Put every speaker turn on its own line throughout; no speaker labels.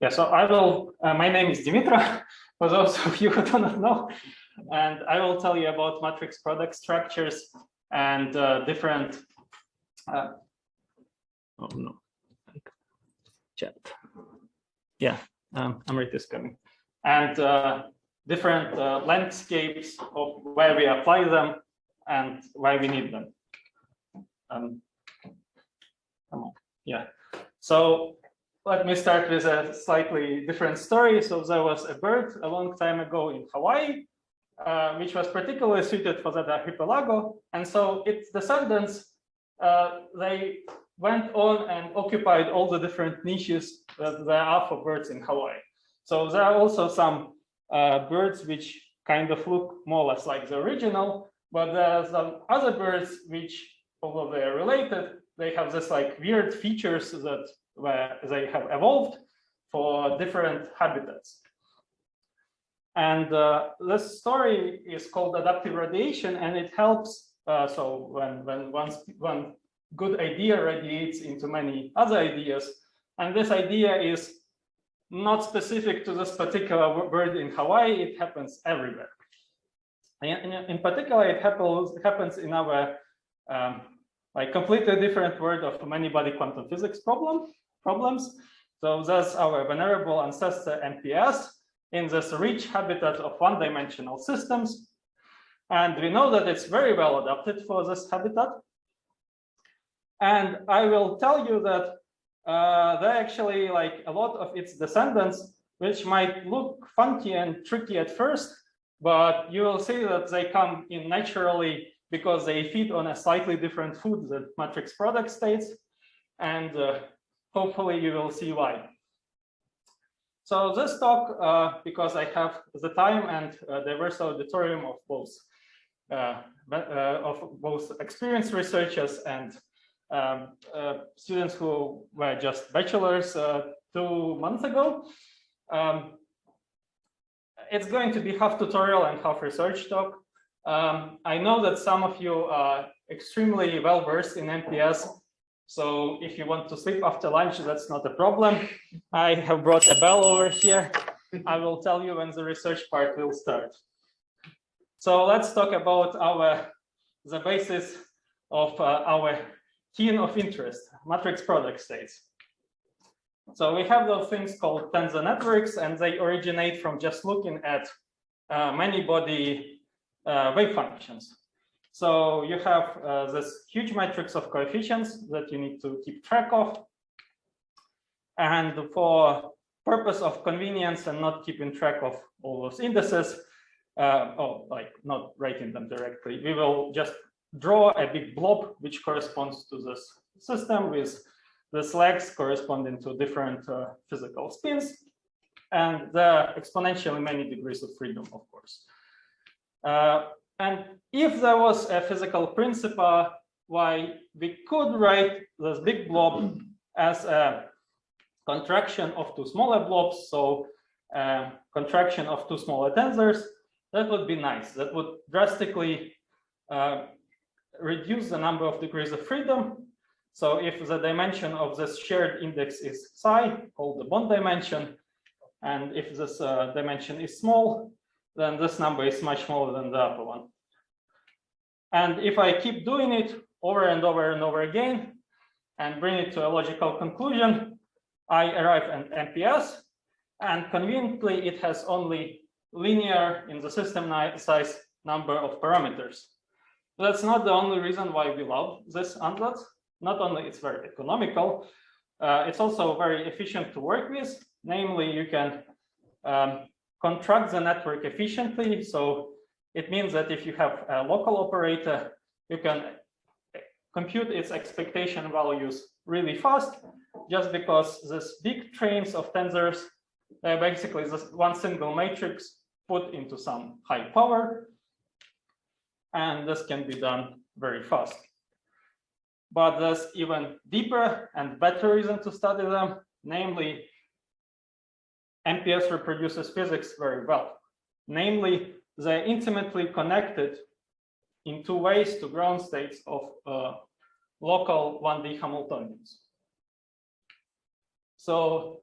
Yeah, so I will, my name is Dmytro, for those of you who do not know, and I will tell you about matrix product structures and different, oh no, chat. Yeah, Amrit is coming. And different landscapes of where we apply them and why we need them. Come on, yeah. So let me start with a slightly different story. So there was a bird a long time ago in Hawaii, which was particularly suited for that archipelago. And so its descendants, they went on and occupied all the different niches that there are for birds in Hawaii. So there are also some birds which kind of look more or less like the original, but there are some other birds which, although they are related, they have this like weird features that where they have evolved for different habitats. And this story is called adaptive radiation, and it helps. So when one good idea radiates into many other ideas, and this idea is not specific to this particular bird in Hawaii, it happens everywhere. In particular, it happens in our like completely different world of many-body quantum physics problems. So that's our venerable ancestor MPS in this rich habitat of one-dimensional systems. And we know that it's very well adapted for this habitat. And I will tell you that there are actually like a lot of its descendants, which might look funky and tricky at first, but you will see that they come in naturally because they feed on a slightly different food than matrix product states. And hopefully you will see why. So this talk, because I have the time and diverse auditorium of both experienced researchers and students who were just bachelors 2 months ago, it's going to be half tutorial and half research talk. I know that some of you are extremely well versed in MPS. So if you want to sleep after lunch, that's not a problem. I have brought a bell over here. I will tell you when the research part will start. So let's talk about the basis of our key of interest, matrix product states. So we have those things called tensor networks, and they originate from just looking at many-body wave functions. So you have this huge matrix of coefficients that you need to keep track of. And for purpose of convenience and not keeping track of all those indices, like not writing them directly, we will just draw a big blob which corresponds to this system with these legs corresponding to different physical spins, and there are exponentially many degrees of freedom, of course. And if there was a physical principle why we could write this big blob as a contraction of two smaller blobs, so contraction of two smaller tensors, that would be nice. That would drastically reduce the number of degrees of freedom. So if the dimension of this shared index is psi, called the bond dimension, and if this dimension is small, then this number is much smaller than the upper one. And if I keep doing it over and over and over again and bring it to a logical conclusion, I arrive at MPS, and conveniently it has only linear in the system size number of parameters. That's not the only reason why we love this ansatz. Not only it's very economical, it's also very efficient to work with. Namely, you can contract the network efficiently. So it means that if you have a local operator, you can compute its expectation values really fast, just because this big trains of tensors, they're basically this one single matrix put into some high power. And this can be done very fast. But there's even deeper and better reason to study them. Namely, MPS reproduces physics very well. Namely, they're intimately connected in two ways to ground states of local 1D Hamiltonians. So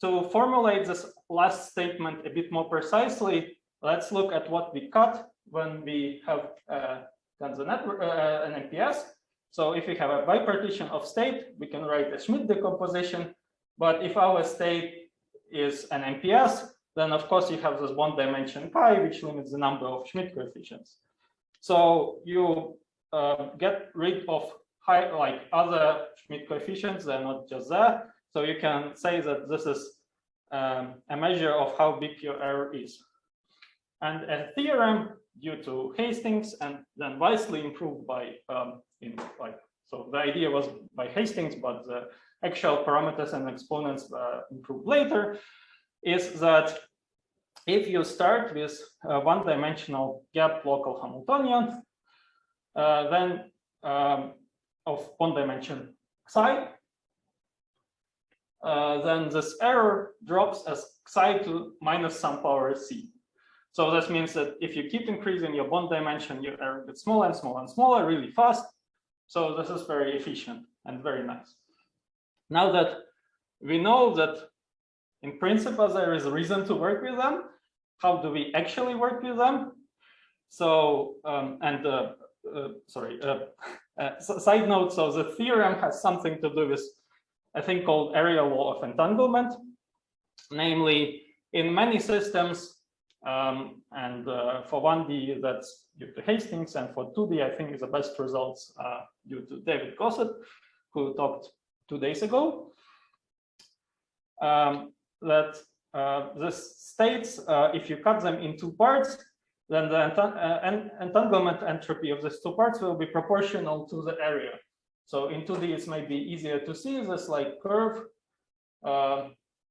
to formulate this last statement a bit more precisely, let's look at what we cut when we have Tensor Network, an MPS. So if we have a bipartition of state, we can write a Schmidt decomposition. But if our state is an MPS, then of course you have this bond dimension pi, which limits the number of Schmidt coefficients. So you get rid of other Schmidt coefficients, they're not just there. So you can say that this is a measure of how big your error is. And a theorem due to Hastings and then wisely improved by so the idea was by Hastings, but the actual parameters and exponents improved later, is that if you start with a one-dimensional gap local Hamiltonian, then of bond dimension psi, then this error drops as psi to minus some power c. So this means that if you keep increasing your bond dimension, your error gets smaller and smaller and smaller really fast. So this is very efficient and very nice. Now that we know that in principle there is a reason to work with them, how do we actually work with them? So side note, so the theorem has something to do with a thing called area law of entanglement. Namely, in many systems, for 1D that's due to Hastings, and for 2D I think is the best results due to David Gossett, who talked 2 days ago, that this states, if you cut them in 2 parts, then the entanglement entropy of these 2 parts will be proportional to the area. So in 2D it's maybe easier to see this like curve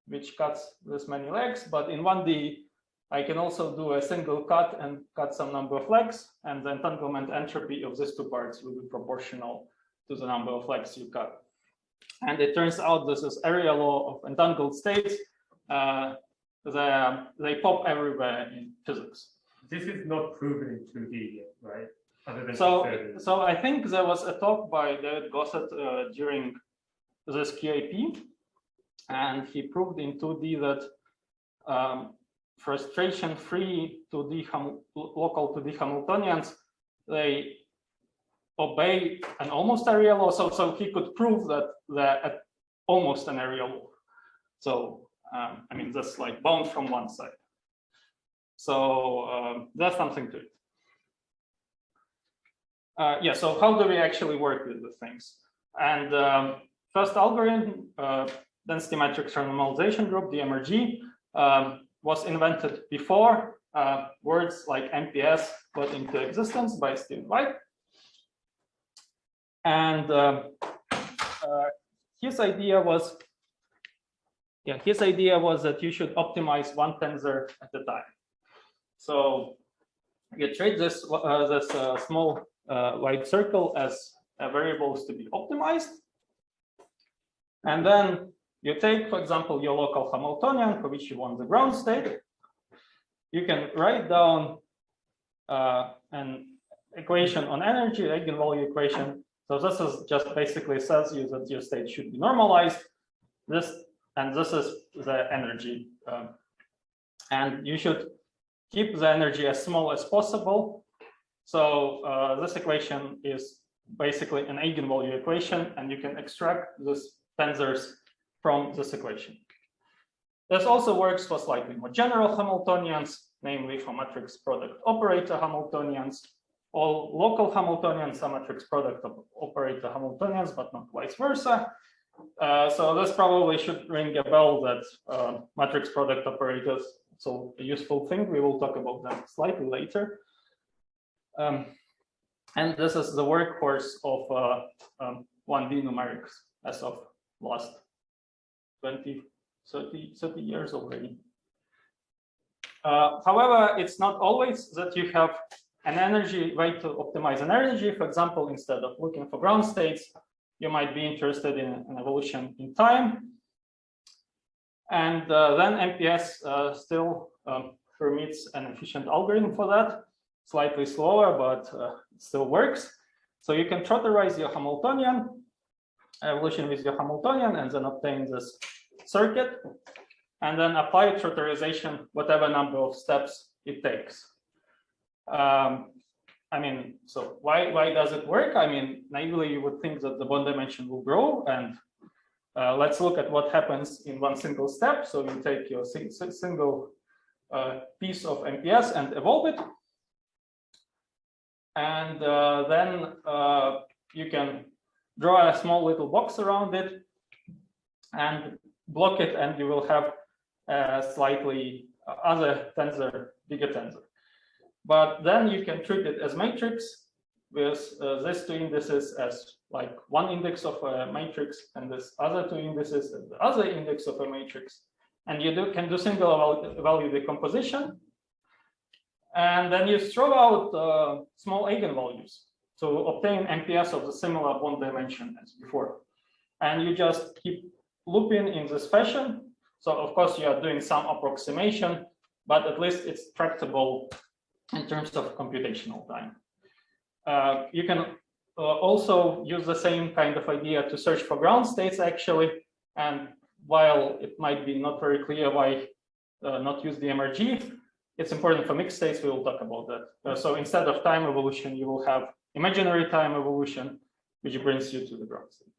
which cuts this many legs, but in 1D I can also do a single cut and cut some number of legs, and the entanglement entropy of these 2 parts will be proportional to the number of legs you cut. And it turns out this is area law of entangled states. They pop everywhere in physics.
This is not proven in 2D yet, right? Other than
so I think there was a talk by David Gossett during this QAP, and he proved in 2D that frustration-free local 2D Hamiltonians, they obey an almost area law. So he could prove that they're at almost an area law. So I mean, that's like bound from one side. So there's something to it. Yeah, so how do we actually work with the things? And first algorithm, density matrix normalization group, DMRG, was invented before words like MPS got into existence by Stephen White. And his idea was that you should optimize one tensor at a time. So you treat this small white circle as variables to be optimized. And then you take, for example, your local Hamiltonian for which you want the ground state. You can write down an equation on energy, eigenvalue equation. So this is just basically says you that your state should be normalized. This is the energy. And you should keep the energy as small as possible. So this equation is basically an eigenvalue equation, and you can extract these tensors from this equation. This also works for slightly more general Hamiltonians, namely for matrix product operator Hamiltonians. All local Hamiltonians are matrix product operator Hamiltonians, but not vice versa. So this probably should ring a bell that matrix product operators, so a useful thing. We will talk about them slightly later. And this is the workhorse of 1D numerics as of last 20, 30 years already. However, it's not always that you have an energy way to optimize an energy. For example, instead of looking for ground states, you might be interested in an evolution in time. And then MPS still permits an efficient algorithm for that, slightly slower, but it still works. So you can trotterize your Hamiltonian, evolution with your Hamiltonian, and then obtain this circuit. and then apply trautorization, whatever number of steps it takes. I mean, so why does it work? I mean, naively, you would think that the bond dimension will grow, and let's look at what happens in one single step. So you take your single piece of MPS and evolve it, and then you can draw a small little box around it and block it, and you will have a slightly other tensor, bigger tensor. But then you can treat it as matrix with these two indices as like one index of a matrix, and this other two indices as the other index of a matrix. And you can do single value decomposition. And then you throw out small eigenvalues to obtain MPS of the similar bond dimension as before. And you just keep looping in this fashion. So of course you are doing some approximation, but at least it's tractable in terms of computational time. You can also use the same kind of idea to search for ground states actually. And while it might be not very clear why not use the MRG, it's important for mixed states. We will talk about that. So instead of time evolution, you will have imaginary time evolution, which brings you to the ground state.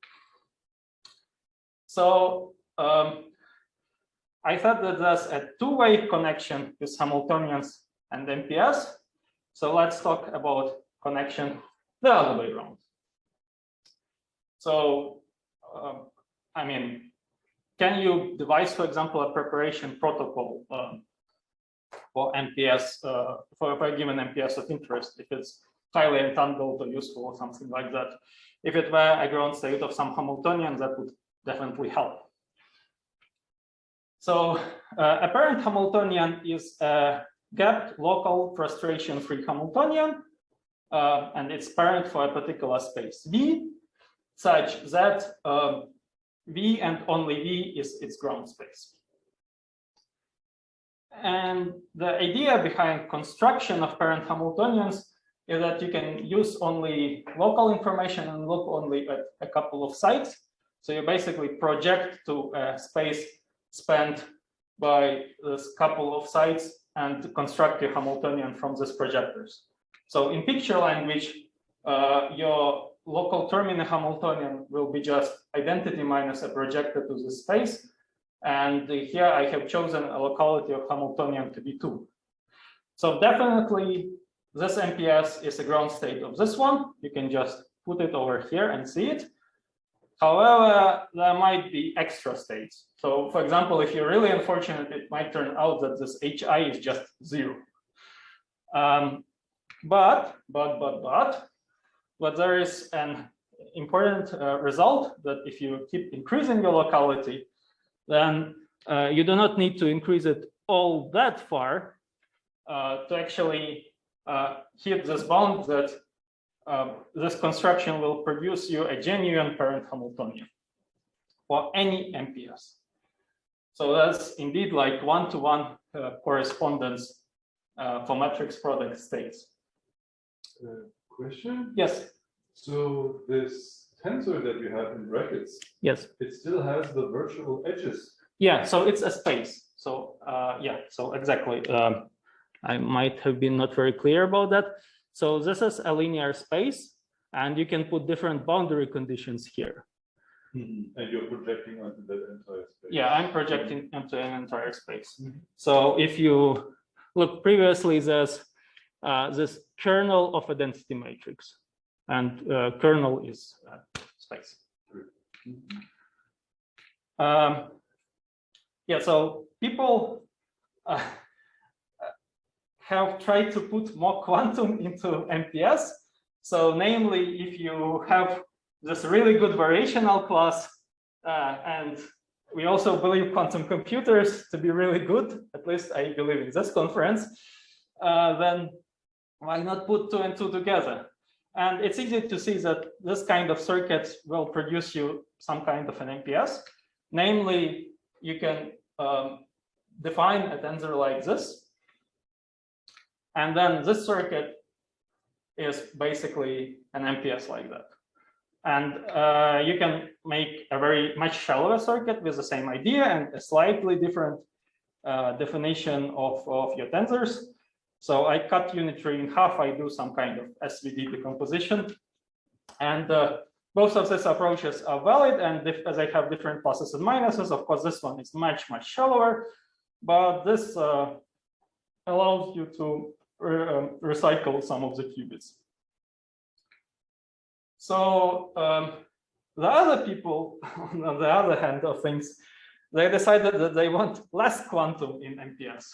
So I thought that there's a two-way connection with Hamiltonians and MPS. So let's talk about connection the other way around. So, I mean, can you devise, for example, a preparation protocol for MPS, for a given MPS of interest, if it's highly entangled or useful or something like that? If it were a ground state of some Hamiltonian, that would definitely help. So a parent Hamiltonian is a gapped local frustration-free Hamiltonian, and it's parent for a particular space V, such that V and only V is its ground space. And the idea behind construction of parent Hamiltonians is that you can use only local information and look only at a couple of sites. So you basically project to a space spanned by this couple of sites and construct your Hamiltonian from these projectors. So in picture language, your local term in a Hamiltonian will be just identity minus a projector to the space. And here I have chosen a locality of Hamiltonian to be 2. So definitely this MPS is a ground state of this one. You can just put it over here and see it. However, there might be extra states. So for example, if you're really unfortunate, it might turn out that this HI is just 0. But there is an important result that if you keep increasing your locality, then you do not need to increase it all that far to actually hit this bound that this construction will produce you a genuine parent Hamiltonian for any MPS. So that's indeed like one-to-one correspondence for matrix product states.
Question?
Yes.
So this tensor that we have in brackets,
yes,
it still has the virtual edges.
Yeah, so it's a space. So yeah, so exactly. I might have been not very clear about that. So this is a linear space, and you can put different boundary conditions here.
And you're projecting onto that entire space.
Yeah, I'm projecting into an entire space. So if you look previously, there's this kernel of a density matrix, and kernel is space. Yeah, so people have tried to put more quantum into MPS. So namely, if you have this really good variational class, and we also believe quantum computers to be really good, at least I believe in this conference, then why not put 2 and 2 together? And it's easy to see that this kind of circuits will produce you some kind of an MPS. Namely, you can define a tensor like this. And then this circuit is basically an MPS like that. And you can make a very much shallower circuit with the same idea and a slightly different definition of your tensors. So I cut unitary in half, I do some kind of SVD decomposition. And both of these approaches are valid, and as I have different pluses and minuses, of course, this one is much, much shallower, but this allows you to recycle some of the qubits. So the other people, on the other hand of things, they decided that they want less quantum in MPS.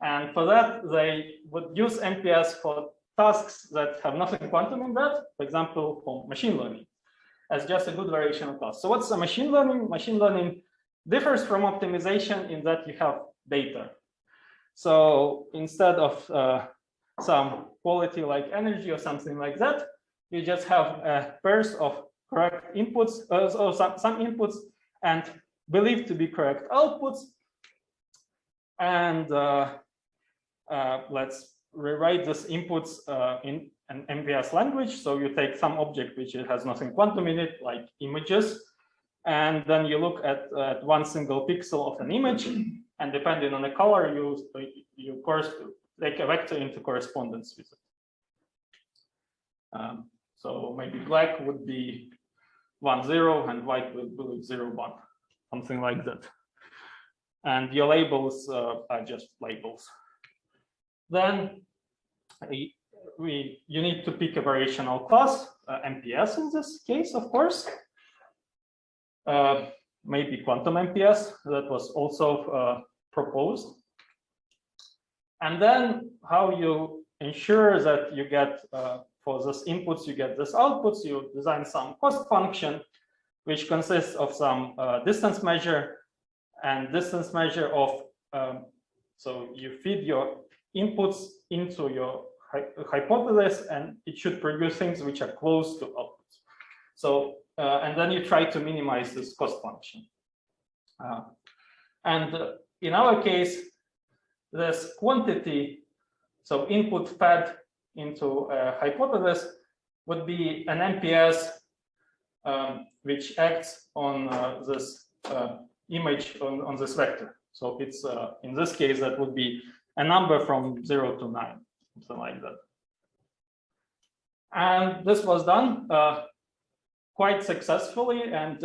And for that, they would use MPS for tasks that have nothing quantum in that, for example, for machine learning, as just a good variational task. So what's a machine learning? Machine learning differs from optimization in that you have data. So instead of some quality like energy or something like that, you just have pairs of correct inputs, or some inputs and believed to be correct outputs. And let's rewrite these inputs in an MPS language. So you take some object which has nothing quantum in it, like images, and then you look at one single pixel of an image, and depending on the color, you take a vector into correspondence with it. So maybe black would be 1, 0, and white would be 0, 1, something like that. And your labels are just labels. Then you need to pick a variational class, MPS in this case, of course. Maybe quantum MPS, that was also proposed. And then how you ensure that you get, for those inputs, you get these outputs, you design some cost function, which consists of some distance measure and distance measure of, so you feed your inputs into your hypothesis, and it should produce things which are close to outputs. So, and then you try to minimize this cost function. And in our case, this quantity, so input fed into a hypothesis, would be an MPS which acts on this image on this vector. So it's in this case that would be a number from 0 to 9, something like that. And this was done quite successfully, and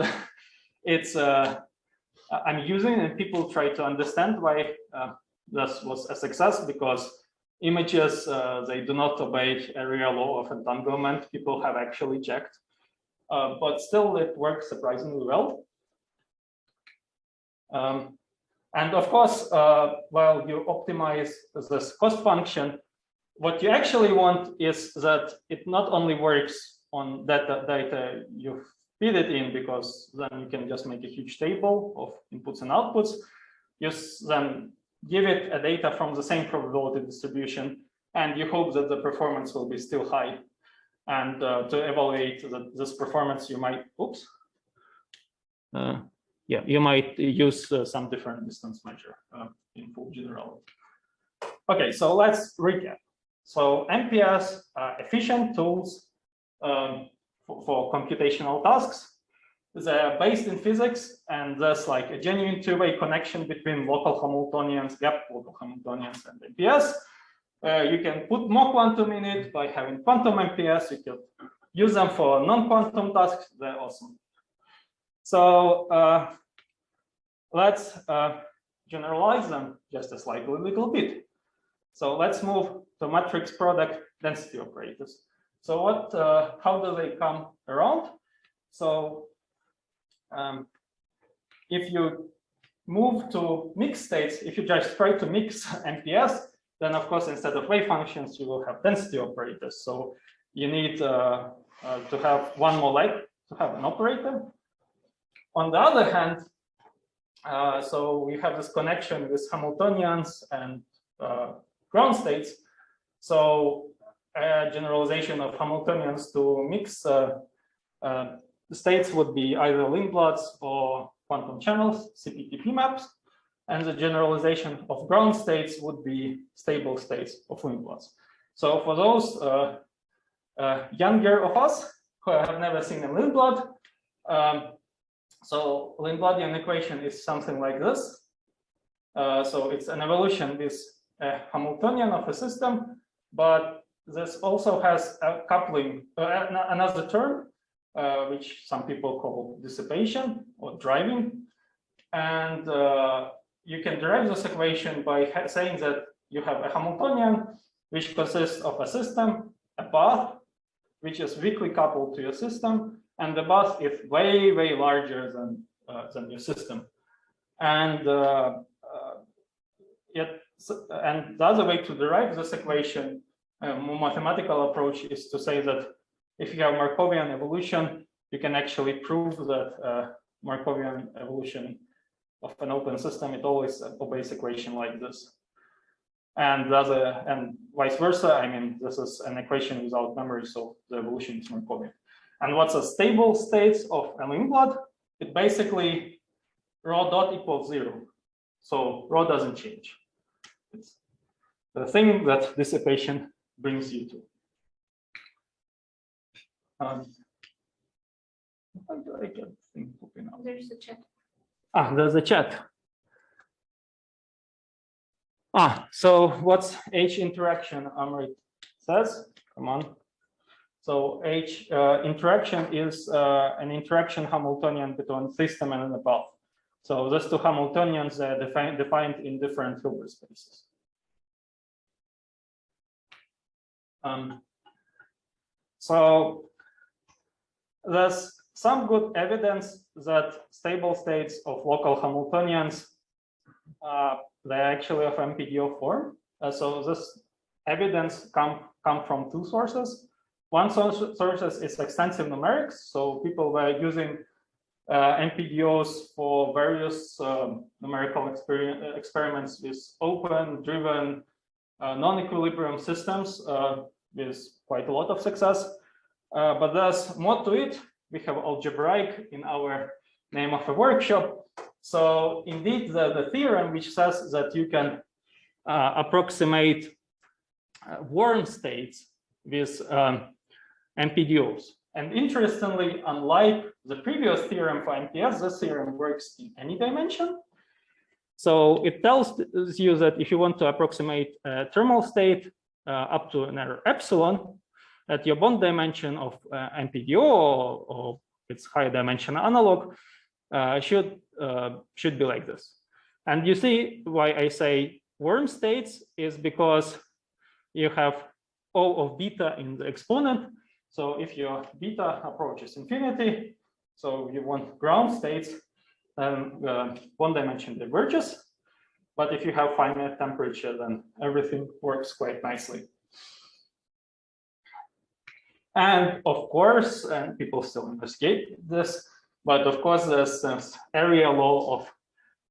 it's I'm using, and people try to understand why this was a success, because images they do not obey a real law of entanglement. People have actually checked, but still it works surprisingly well. And of course, while you optimize this cost function, what you actually want is that it not only works on data you feed it in, because then you can just make a huge table of inputs and outputs. You then give it a data from the same probability distribution, and you hope that the performance will be still high. And to evaluate this performance, you might, you might use some different distance measure in full generality. Okay, so let's recap. So MPS are efficient tools for computational tasks. They're based in physics, and there's like a genuine two-way connection between local Hamiltonians, gap local Hamiltonians, and MPS. You can put more quantum in it by having quantum MPS. You can use them for non-quantum tasks. They're awesome. So let's generalize them just a slightly little bit. So let's move to matrix product density operators. So what? How do they come around? So if you move to mixed states, if you just try to mix MPS, then of course instead of wave functions you will have density operators. So you need to have one more leg to have an operator. On the other hand, so we have this connection with Hamiltonians and ground states. So a generalization of Hamiltonians to mix states would be either Lindblads or quantum channels, CPTP maps, and the generalization of ground states would be stable states of Lindblads. So for those younger of us who have never seen a Lindblad, so Lindbladian equation is something like this. So it's an evolution with a Hamiltonian of a system, but this also has a coupling, another term, which some people call dissipation or driving. And you can derive this equation by saying that you have a Hamiltonian, which consists of a system, a path, which is weakly coupled to your system, and the path is way, way larger than your system. And and the other way to derive this equation, a more mathematical approach, is to say that if you have Markovian evolution, you can actually prove that Markovian evolution of an open system, it always obeys equation like this. And vice versa. I mean, this is an equation without memory, so the evolution is Markovian. And what's a stable state of a Lymphadene? It basically rho dot equals 0. So rho doesn't change. It's the thing that dissipation brings you to. How do I get the thing popping up?
There's a chat.
There's a chat. So what's H interaction? Amrit says, come on. So H interaction is an interaction Hamiltonian between system and a path. So those two Hamiltonians are defined in different Hilbert spaces. So there's some good evidence that stable states of local Hamiltonians, they're actually of MPDO form. So this evidence come from two sources. One source is extensive numerics. So people were using MPDOs for various numerical experiments with open, driven, non-equilibrium systems with quite a lot of success. But there's more to it. We have algebraic in our name of a workshop. So indeed, the theorem which says that you can approximate worm states with MPDOs. And interestingly, unlike the previous theorem for MPS, this theorem works in any dimension. So it tells you that if you want to approximate a thermal state up to an error epsilon, that your bond dimension of MPDO or its higher dimension analog should be like this. And you see why I say worm states is because you have O of beta in the exponent. So if your beta approaches infinity, so you want ground states, then one dimension diverges. But if you have finite temperature, then everything works quite nicely. And of course, and people still investigate this, but of course, there's this area law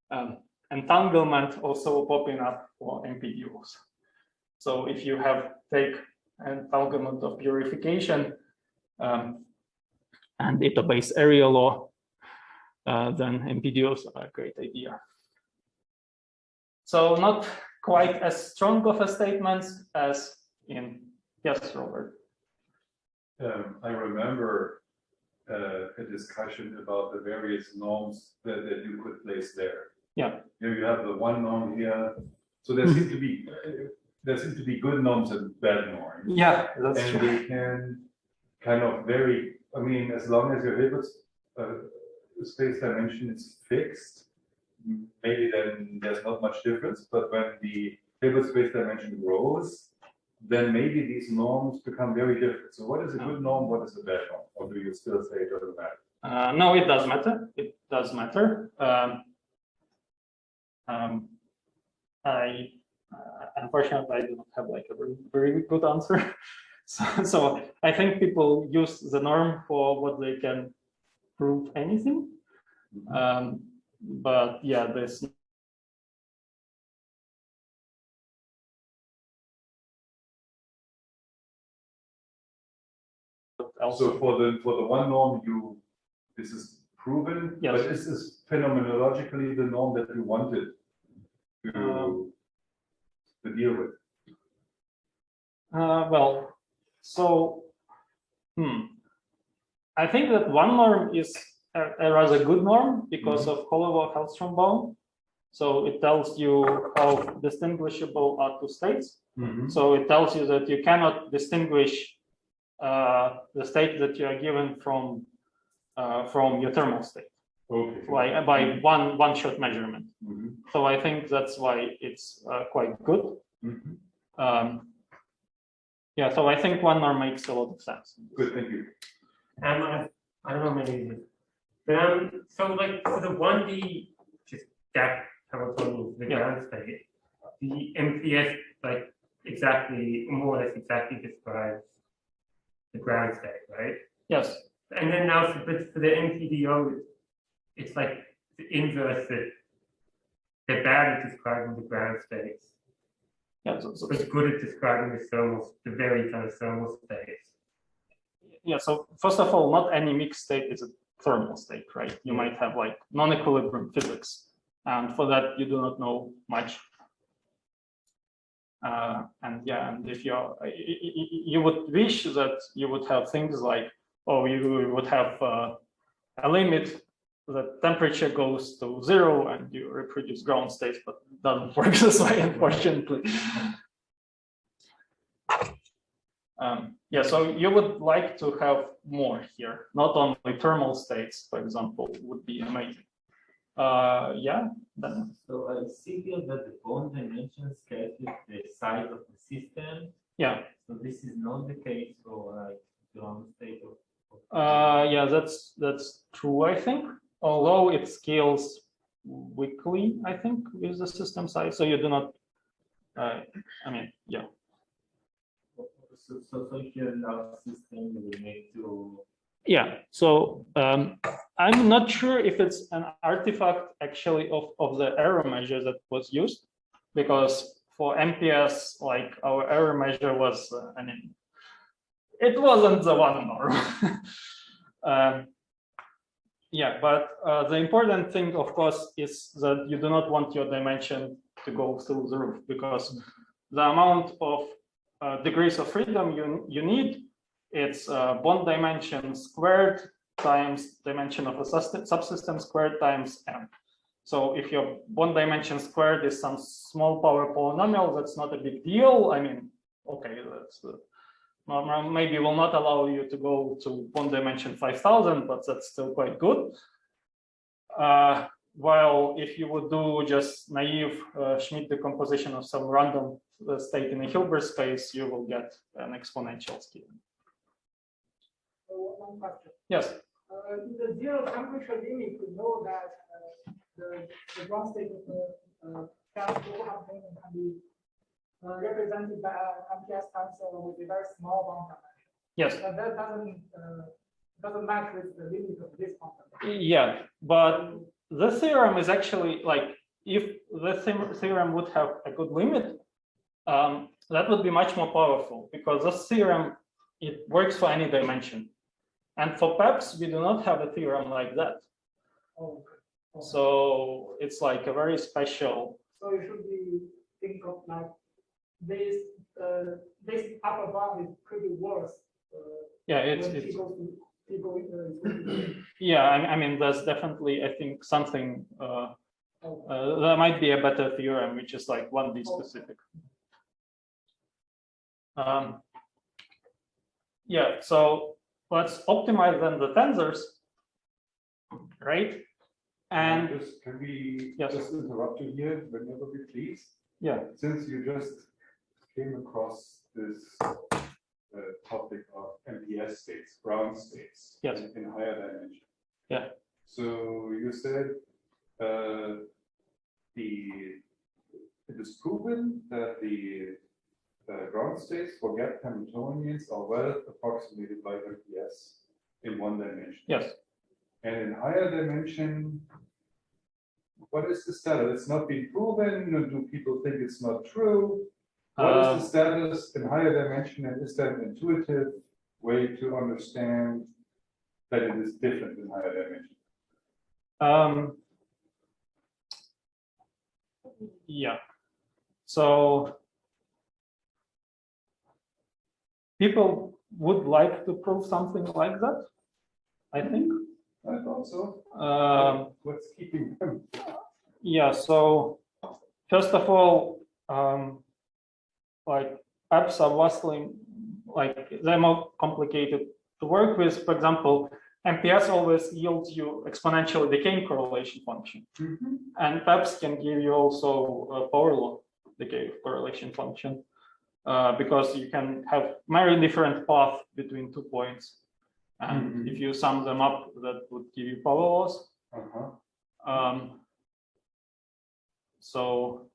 of entanglement also popping up for MPDOs. So if you take entanglement of purification and it obeys area law, then MPDOs are a great idea. So not quite as strong of a statement as in, yes, Robert.
I remember a discussion about the various norms that you could place there.
Yeah.
Here you have the one norm here. So there seem to be good norms and bad norms.
Yeah, that's
and
true.
They can kind of vary. I mean, as long as your Hilbert space dimension is fixed, maybe then there's not much difference. But when the Hilbert space dimension grows, then maybe these norms become very different. So what is a good norm? What is a bad norm? Or do you still say it doesn't matter?
No, it does matter. It does matter. Unfortunately, I do not have like a very good answer. So I think people use the norm for what they can prove anything. But yeah, there's
so for the one norm, this is proven.
Yes.
But this is phenomenologically the norm that you wanted to deal with.
Well, so I think that one norm is a rather good norm because of Kollova-Hellstrom bound. So it tells you how distinguishable are two states. So it tells you that you cannot distinguish the state that you are given from your thermal state, by one-shot measurement. So I think that's why it's quite good. Yeah, so I think one norm makes a lot of sense.
Good, thank you.
I don't know, maybe. But so like for the 1D just gap Hamiltonian, the ground state, the MPS like exactly, more or less exactly describes the ground state, right?
Yes.
And then now for the MPDO, it's like the inverse, that they're bad at describing the ground states.
Yeah,
But it's good at describing the very kind of thermal states.
Yeah, so first of all, not any mixed state is a thermal state, right? You might have like non-equilibrium physics, and for that you do not know much. And if you would wish that you would have things like, you would have a limit that temperature goes to 0 and you reproduce ground states, but it doesn't work this way, unfortunately. So you would like to have more here, not only thermal states, for example, would be amazing. Then.
So I see here that the bond dimensions calculate the size of the system.
Yeah.
So this is not the case for like ground state of.
That's true, I think. Although it scales weakly, I think, with the system size. So you do not.
So here in our system, we need to.
Yeah. So I'm not sure if it's an artifact actually of the error measure that was used, because for MPS, like our error measure was, it wasn't the one norm. But the important thing, of course, is that you do not want your dimension to go through the roof, because the amount of degrees of freedom you need, it's bond dimension squared times dimension of a subsystem squared times m. So if your bond dimension squared is some small power polynomial, that's not a big deal. Okay, that's normal. Maybe will not allow you to go to bond dimension 5000, but that's still quite good. While if you would do just naive Schmidt decomposition of some random state in a Hilbert space, you will get an exponential scaling.
One question.
Yes.
In the zero temperature limit, we know that the ground state of the gas Hamiltonian can be represented by an MPS tensor with a very small bond dimension.
Yes.
That doesn't match with the limit of this bond dimension.
Yeah, but the theorem is actually like, if the theorem would have a good limit, that would be much more powerful, because this theorem, it works for any dimension. And for PEPs, we do not have a theorem like that.
Oh, okay.
So it's like a very special.
So you should be think of like this upper bound is pretty worse.
There's definitely, I think, something. There might be a better theorem, which is like 1D specific. So let's optimize then the tensors, right? And
can we
yes.
just interrupt you here whenever we please?
Yeah.
Since you just came across this topic of MPS states, ground states,
yes,
in higher dimension.
Yeah.
So you said it is proven that the ground states for gap Hamiltonians are well approximated by MPS in one dimension.
Yes.
And in higher dimension, what is the status? It's not been proven. Do people think it's not true? What is the status in higher dimension, and is that an intuitive way to understand that it is different in higher dimension?
Yeah. So people would like to prove something like that, I think.
I thought so. What's keeping them?
Yeah, so first of all, like apps are vastly, like they're more complicated to work with. For example, MPS always yields you exponentially decaying correlation function. And PEPs can give you also a power law decay correlation function because you can have very different path between 2 points. And if you sum them up, that would give you power laws. So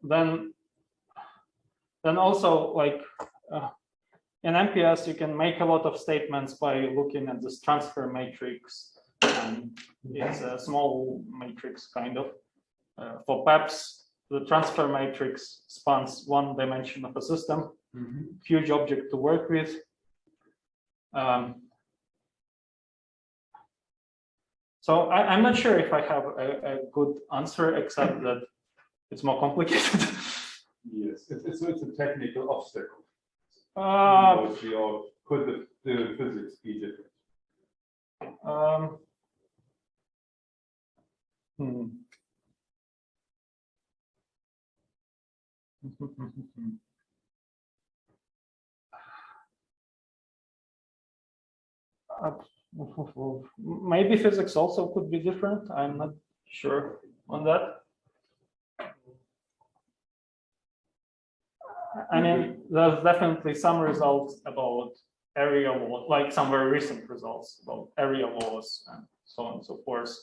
then also like in MPS, you can make a lot of statements by looking at this transfer matrix, and it's a small matrix kind of. For PEPs, the transfer matrix spans one dimension of a system, huge object to work with. So I'm not sure if I have a good answer, except that it's more complicated.
Yes, it's a technical obstacle.
Uh,
Or could the physics be different?
Maybe physics also could be different. I'm not sure on that. I mean, there's definitely some results about area law, like some very recent results about area laws and so on and so forth.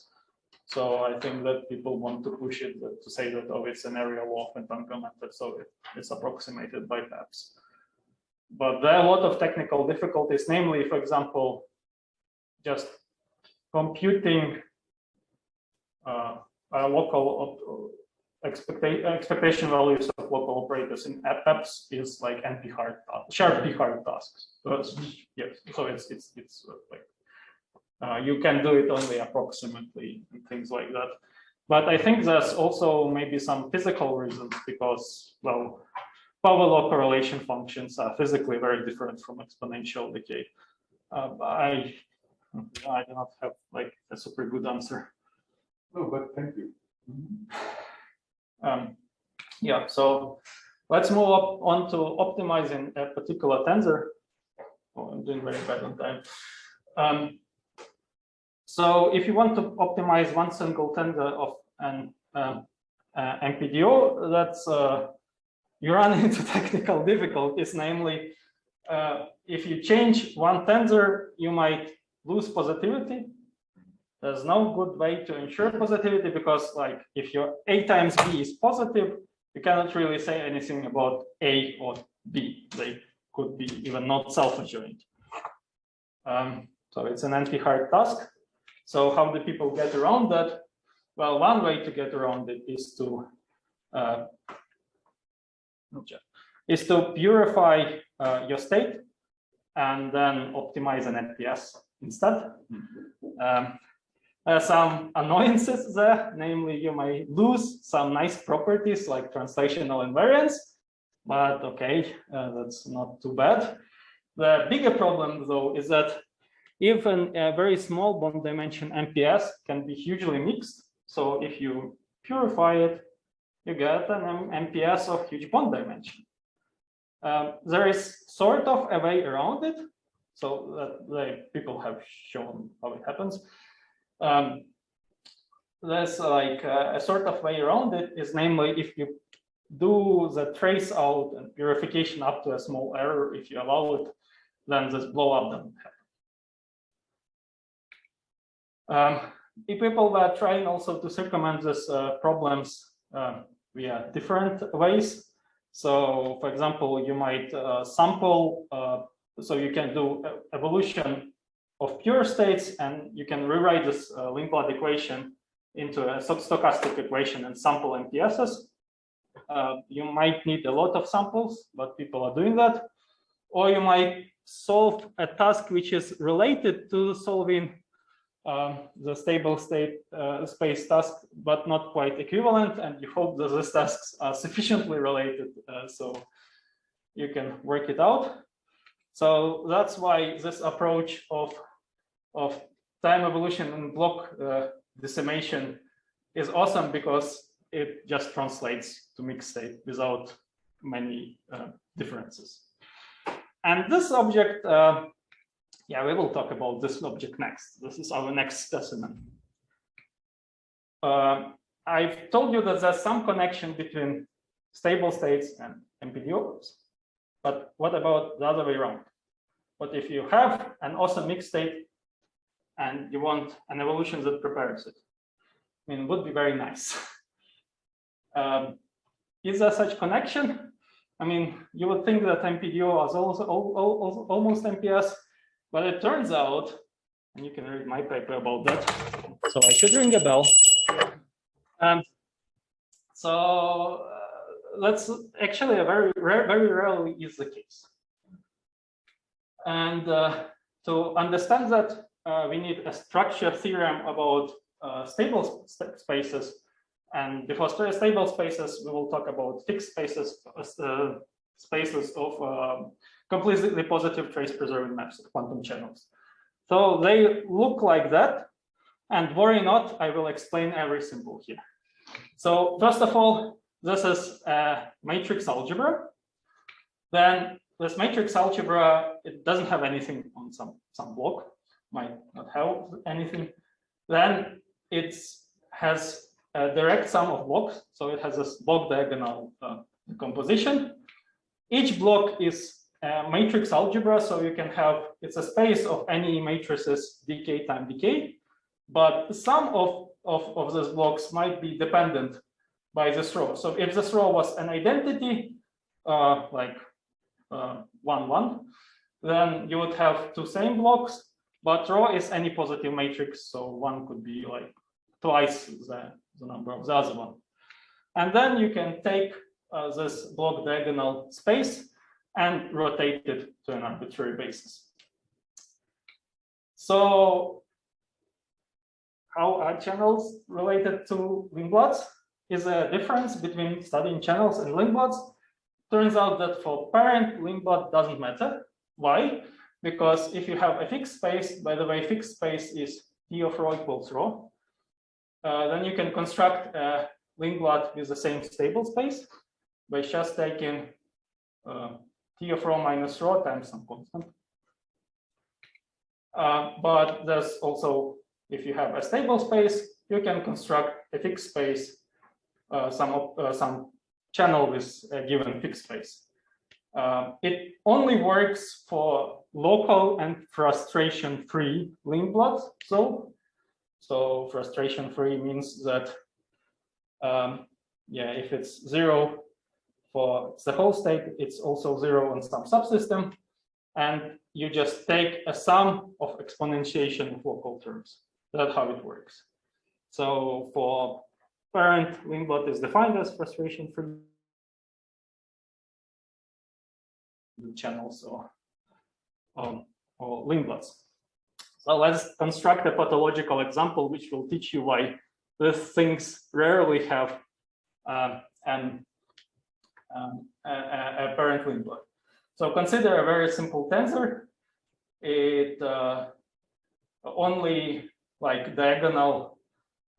So I think that people want to push it to say that, oh, it's an area law of entanglement, so it's approximated by PEPs. But there are a lot of technical difficulties, namely, for example, just computing local expectation values of local operators in PEPs is like sharp p-hard tasks. Yes, so it's like you can do it only approximately and things like that. But I think there's also maybe some physical reasons because, well, power law correlation functions are physically very different from exponential decay. I do not have like a super good answer.
No, but thank you.
Yeah, so let's move on to optimizing a particular tensor. Oh, I'm doing very bad on time. So if you want to optimize one single tensor of an MPDO, that's you run into technical difficulties. Namely, if you change one tensor, you might lose positivity. There's no good way to ensure positivity because, like, if your A times B is positive, you cannot really say anything about A or B. They could be even not self-adjoint. So it's an anti-hard task. So how do people get around that? Well, one way to get around it is to purify your state and then optimize an MPS instead. Some annoyances there, namely you may lose some nice properties like translational invariance, but okay, that's not too bad. The bigger problem though is that even a very small bond dimension MPS can be hugely mixed. So if you purify it, you get an MPS of huge bond dimension. There is sort of a way around it, so that people have shown how it happens. There's like a sort of way around it is namely if you do the trace out and purification up to a small error, if you allow it, then this blow up doesn't happen. If people were trying also to circumvent these problems via different ways. So, for example, you might sample, so you can do evolution of pure states, and you can rewrite this Lymphadene equation into a stochastic equation and sample MPSs. You might need a lot of samples, but people are doing that. Or you might solve a task which is related to solving the stable state space task, but not quite equivalent, and you hope that these tasks are sufficiently related so you can work it out. So that's why this approach of time evolution and block decimation is awesome because it just translates to mixed state without many differences. And this object, yeah, we will talk about this object next. This is our next specimen. I've told you that there's some connection between stable states and MPDOs, but what about the other way around? What if you have an awesome mixed state and you want an evolution that prepares it? I mean, it would be very nice. Is there such connection? I mean, you would think that MPDO is also almost MPS, but it turns out, and you can read my paper about that, so I should ring a bell. That's actually a very rarely is the case. And to understand that, we need a structure theorem about stable spaces. And before stable spaces, we will talk about fixed spaces, spaces of completely positive trace preserving maps of quantum channels. So they look like that. And worry not, I will explain every symbol here. So first of all, this is a matrix algebra. Then this matrix algebra, it doesn't have anything on some block, might not have anything. Then it has a direct sum of blocks. So it has this block diagonal composition. Each block is a matrix algebra. So you can have, it's a space of any matrices dk times dk. But some of those blocks might be dependent by this row. So if this row was an identity, like 1, 1, then you would have two same blocks, but row is any positive matrix. So one could be like twice the number of the other one. And then you can take this block diagonal space and rotate it to an arbitrary basis. So how are channels related to Lindblads? Is a difference between studying channels and Lindblads. Turns out that for parent, Lindblad doesn't matter. Why? Because if you have a fixed space, by the way, fixed space is T of rho equals rho, then you can construct a Lindblad with the same stable space by just taking T of rho minus rho times some constant. But there's also, if you have a stable space, you can construct a fixed space, some channel with a given fixed space. It only works for local and frustration-free Lindblads. So frustration-free means that, yeah, if it's 0 for the whole state, it's also 0 on some subsystem, and you just take a sum of exponentiation of local terms. That's how it works. So for parent, Lindblad is defined as frustration-free channels or Lindblads. So let's construct a pathological example, which will teach you why these things rarely have a parent Lindblad. So consider a very simple tensor. It only like diagonal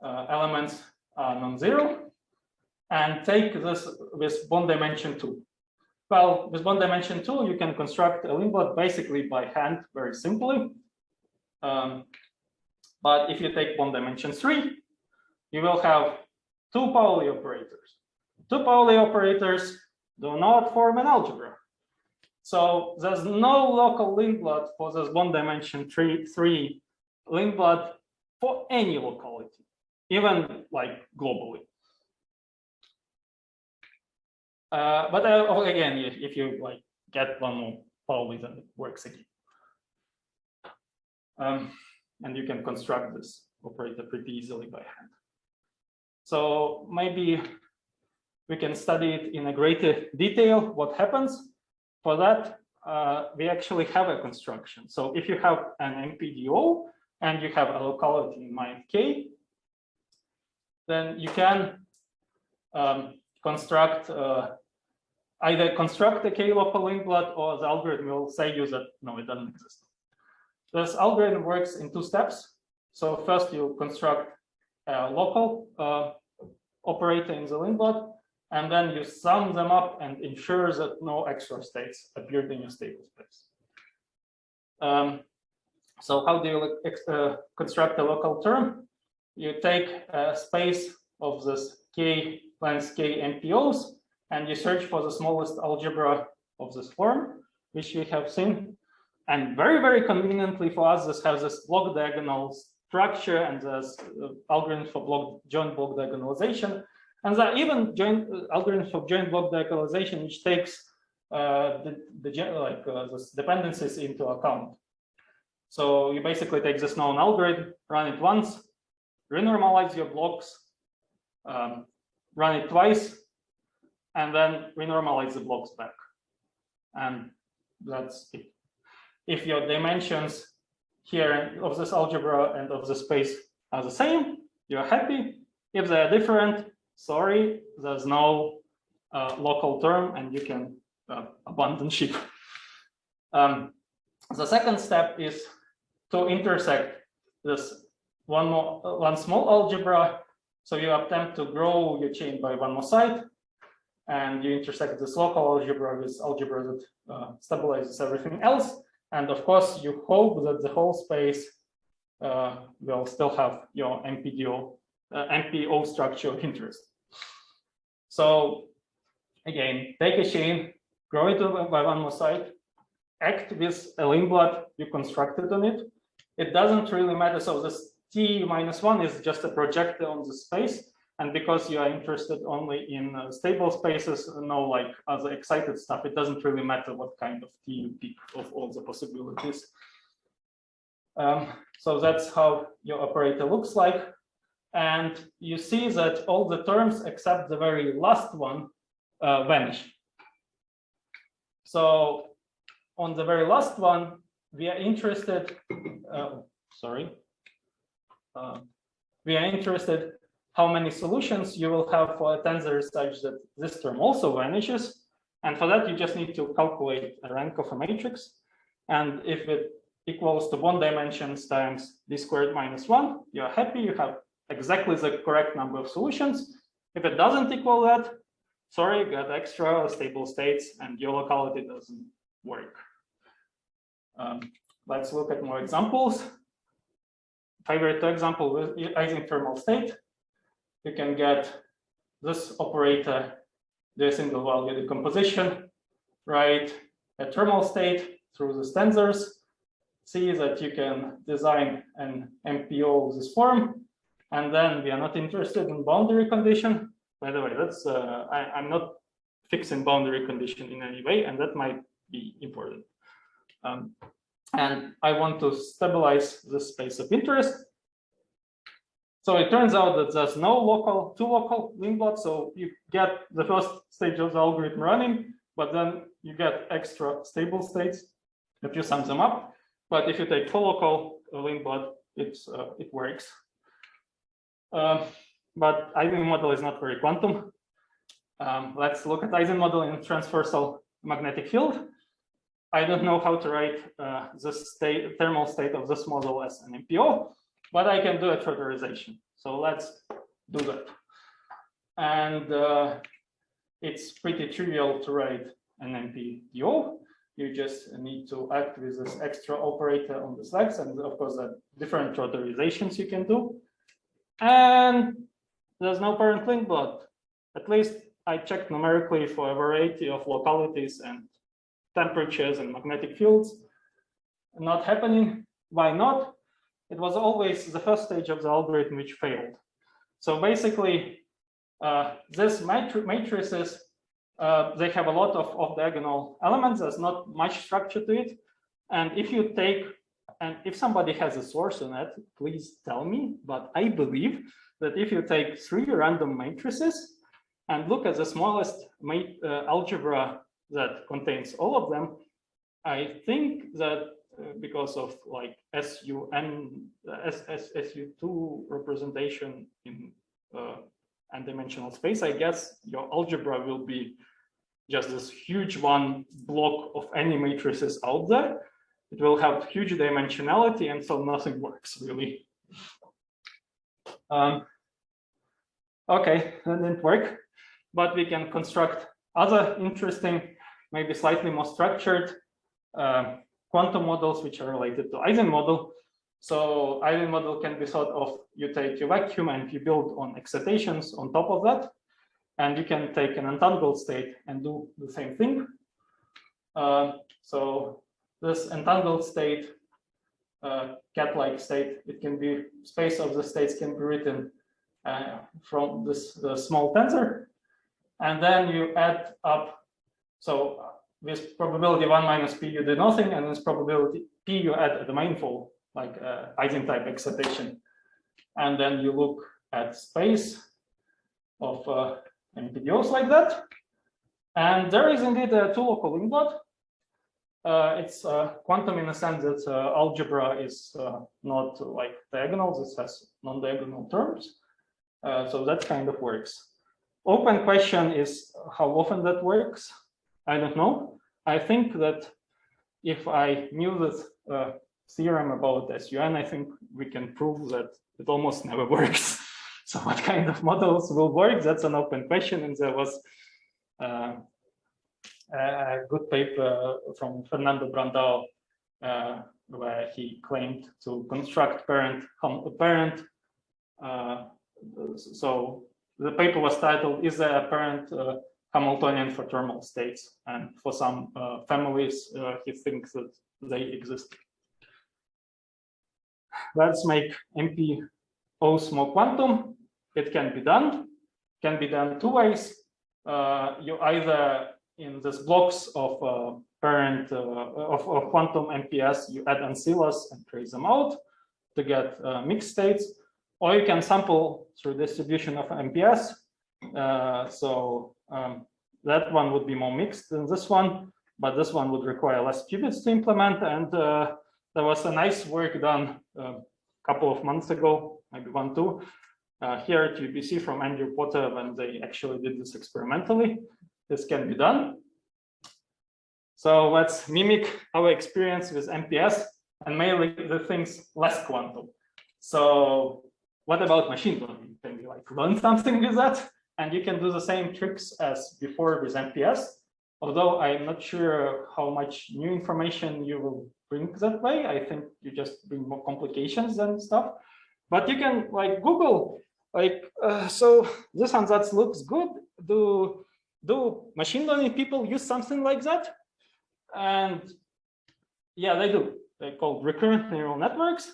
elements are non-zero, and take this with bond dimension 2. Well, with bond dimension 2, you can construct a Lindblad basically by hand, very simply. But if you take bond dimension 3, you will have two Pauli operators. Two Pauli operators do not form an algebra. So there's no local Lindblad for this bond dimension 3 Lindblad for any locality, even like globally. But again, if you like get one more Pauli, then it works again. And you can construct this operator pretty easily by hand. So maybe we can study it in a greater detail, what happens. For that, we actually have a construction. So if you have an MPDO and you have a locality in mind K, then you can construct either construct a K local Lindblad, or the algorithm will say you that no, it doesn't exist. This algorithm works in 2 steps. So first you construct local operator in the Lymphadene, and then you sum them up and ensure that no extra states appeared in your stable space. So how do you construct a local term? You take a space of this k length k MPOs, and you search for the smallest algebra of this form, which we have seen. And very, very conveniently for us, this has this block diagonal structure and this algorithm for joint block diagonalization. And there are even algorithms for joint block diagonalization, which takes the dependencies into account. So you basically take this known algorithm, run it once, renormalize your blocks, run it twice, and then renormalize the blocks back. And that's it. If your dimensions here of this algebra and of the space are the same, you're happy. If they are different, sorry, there's no local term and you can abandon ship. The second step is to intersect this one small algebra. So you attempt to grow your chain by one more side, and you intersect this local algebra with algebra that stabilizes everything else. And of course, you hope that the whole space will still have your MPO structure of interest. So again, take a chain, grow it by one more side, act with a Lymphadene you constructed on it. It doesn't really matter. So this T-1 is just a projector on the space. And because you are interested only in stable spaces, no like other excited stuff, it doesn't really matter what kind of T you pick of all the possibilities. So that's how your operator looks like. And you see that all the terms except the very last one vanish. So on the very last one, we are interested, we are interested how many solutions you will have for a tensor such that this term also vanishes. And for that, you just need to calculate a rank of a matrix. And if it equals to 1 dimensions times d squared minus 1, you're happy, you have exactly the correct number of solutions. If it doesn't equal that, sorry, you got extra stable states and your locality doesn't work. Let's look at more examples. Favorite example with isothermal state. You can get this operator, the single value decomposition, write a thermal state through the tensors, see that you can design an MPO of this form, and then we are not interested in boundary condition. By the way, that's I'm not fixing boundary condition in any way, and that might be important. And I want to stabilize the space of interest. So it turns out that there's no two local Lymphadene. So you get the first stage of the algorithm running, but then you get extra stable states if you sum them up. But if you take full local Lymphadene, it works. But Eigenmodel is not very quantum. Let's look at Eigenmodel in transversal magnetic field. I don't know how to write this thermal state of this model as an MPO, but I can do a trotterization. So let's do that. And it's pretty trivial to write an MPDO. You just need to act with this extra operator on the slacks, and of course, the different trotterizations you can do. And there's no parent Lymphadene. At least I checked numerically for a variety of localities and temperatures and magnetic fields. Not happening. Why not? It was always the first stage of the algorithm which failed. So basically, these matrices, they have a lot of off-diagonal elements. There's not much structure to it. And if you take, and if somebody has a source on it, please tell me. But I believe that if you take 3 random matrices and look at the smallest algebra that contains all of them, I think that because of like SU2 representation in n-dimensional space, I guess your algebra will be just this huge one block of any matrices out there. It will have huge dimensionality, and so nothing works really. Okay, that didn't work, but we can construct other interesting, maybe slightly more structured quantum models which are related to Eigenmodel. So Eigenmodel can be thought of, you take your vacuum and you build on excitations on top of that, and you can take an entangled state and do the same thing. So this entangled state, cat-like state, it can be, space of the states can be written from this small tensor, and then you add up. So with probability 1 minus p you do nothing, and with probability p you add a domainful, like Eigen-type excitation, and then you look at space of MPDOs like that, and there is indeed a two-local Lindblad. It's quantum in a sense that algebra is not like diagonals, it has non-diagonal terms. So that kind of works. Open question is how often that works. I don't know. I think that if I knew this theorem about SUN, I think we can prove that it almost never works. So what kind of models will work? That's an open question. And there was a good paper from Fernando Brandao where he claimed to construct parent. So the paper was titled, "Is there a parent Hamiltonian for thermal states?" And for some families, he thinks that they exist. Let's make MPOs more quantum. It can be done. Can be done two ways. You either in this blocks of parent of quantum MPS, you add ancillas and trace them out to get mixed states, or you can sample through distribution of MPS. That one would be more mixed than this one, but this one would require less qubits to implement. And there was a nice work done a couple of months ago, maybe 1-2, here at UBC from Andrew Potter, when they actually did this experimentally. This can be done. So let's mimic our experience with MPS and mainly the things less quantum. So what about machine learning? Can you like learn something with that? And you can do the same tricks as before with MPS, although I'm not sure how much new information you will bring that way. I think you just bring more complications and stuff. But you can like Google, like, so this and that looks good. Do machine learning people use something like that? And yeah, they do. They're called recurrent neural networks.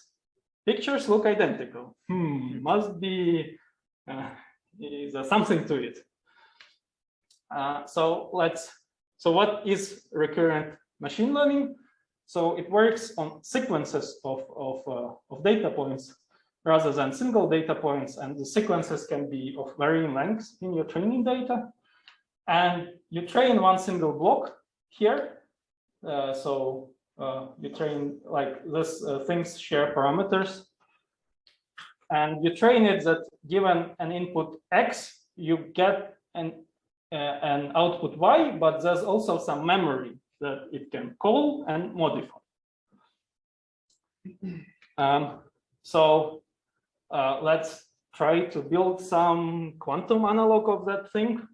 Pictures look identical. Must be is something to it. So what is recurrent machine learning? So it works on sequences of data points rather than single data points, and the sequences can be of varying lengths in your training data. And you train one single block here. You train like this, things share parameters. And you train it that given an input X, you get an output Y, but there's also some memory that it can call and modify. Let's try to build some quantum analog of that thing.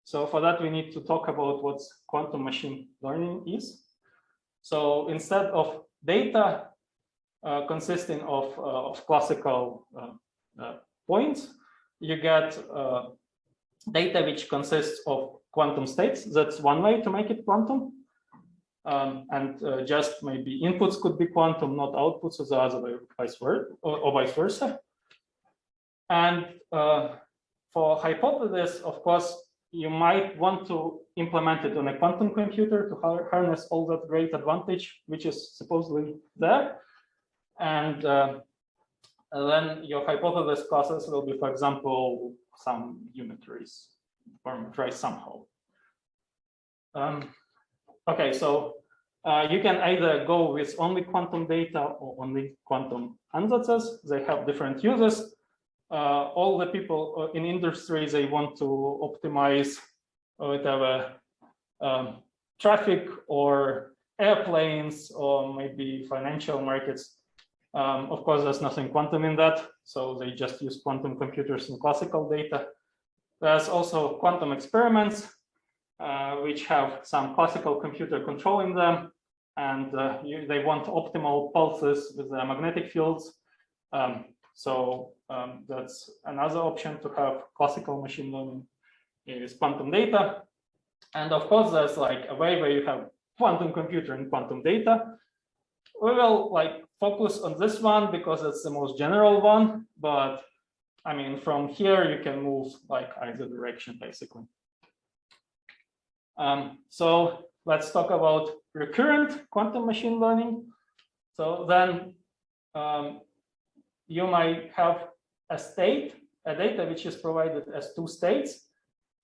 So for that, we need to talk about what quantum machine learning is. So instead of data consisting of classical points, you get data which consists of quantum states. That's one way to make it quantum. Just maybe inputs could be quantum, not outputs, or the other way, or vice versa. And for hypothesis, of course, you might want to implement it on a quantum computer to harness all that great advantage, which is supposedly there. And then your hypothesis classes will be, for example, some unitaries parameterized somehow. Okay, so you can either go with only quantum data or only quantum ansatses. They have different uses. All the people in industry, they want to optimize whatever traffic or airplanes or maybe financial markets. Of course, there's nothing quantum in that, so they just use quantum computers and classical data. There's also quantum experiments, which have some classical computer controlling them, and they want optimal pulses with the magnetic fields. That's another option to have classical machine learning is quantum data. And of course, there's like a way where you have quantum computer and quantum data. We will like focus on this one because it's the most general one, but I mean, from here you can move like either direction basically. So let's talk about recurrent quantum machine learning. So then you might have a data which is provided as two states,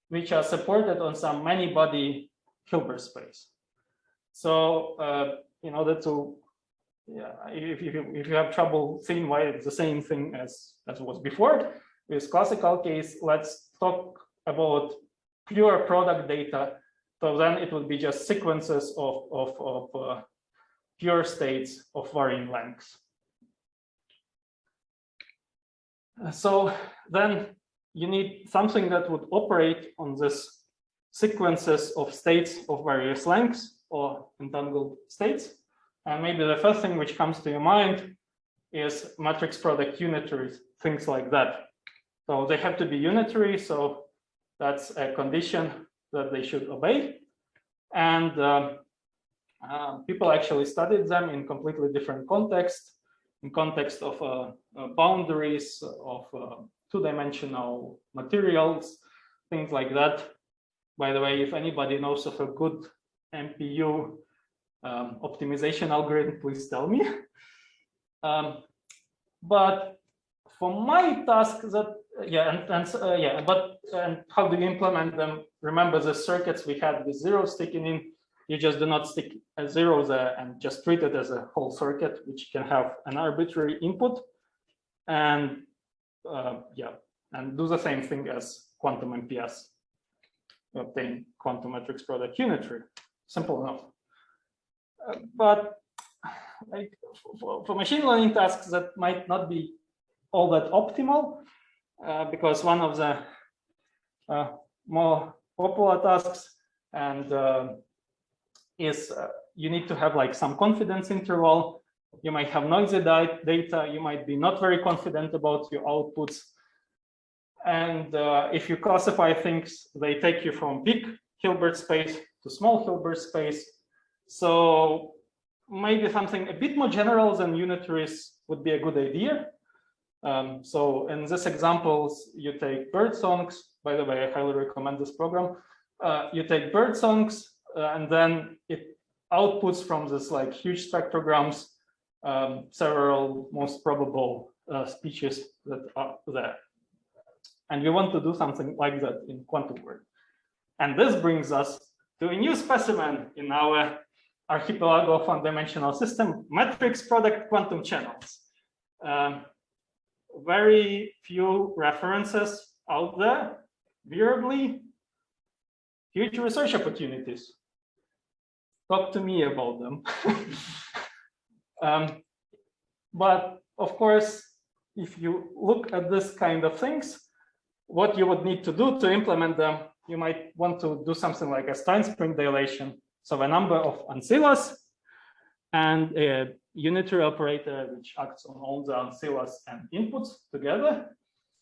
which are supported on some many-body Hilbert space. So in order to, if you have trouble seeing why it's the same thing as was before, with classical case, let's talk about pure product data. So then it will be just sequences of pure states of varying lengths. So then you need something that would operate on this sequences of states of various lengths or entangled states. And maybe the first thing which comes to your mind is matrix product unitaries, things like that. So they have to be unitary, so that's a condition that they should obey. And people actually studied them in completely different contexts, in context of boundaries of two-dimensional materials, things like that. By the way, if anybody knows of a good MPU optimization algorithm, please tell me. But for my task, that and how do you implement them? Remember the circuits we had with zeros sticking in. You just do not stick a zero there and just treat it as a whole circuit, which can have an arbitrary input, and and do the same thing as quantum MPS. Obtain quantum matrix product unitary. Simple enough. But like for machine learning tasks, that might not be all that optimal, because one of the more popular tasks and is you need to have like some confidence interval. You might have noisy data. You might be not very confident about your outputs. And if you classify things, they take you from big Hilbert space to small Hilbert space. So maybe something a bit more general than unitaries would be a good idea. So in this examples, you take bird songs. By the way, I highly recommend this program. You take bird songs, and then it outputs from this like huge spectrograms several most probable speeches that are there. And we want to do something like that in quantum world. And this brings us to a new specimen in our archipelago of one-dimensional system, matrix product quantum channels. Very few references out there, weirdly, huge research opportunities. Talk to me about them. But of course, if you look at this kind of things, what you would need to do to implement them, you might want to do something like a Stein spring dilation. So a number of ancillas and a unitary operator which acts on all the ancillas and inputs together.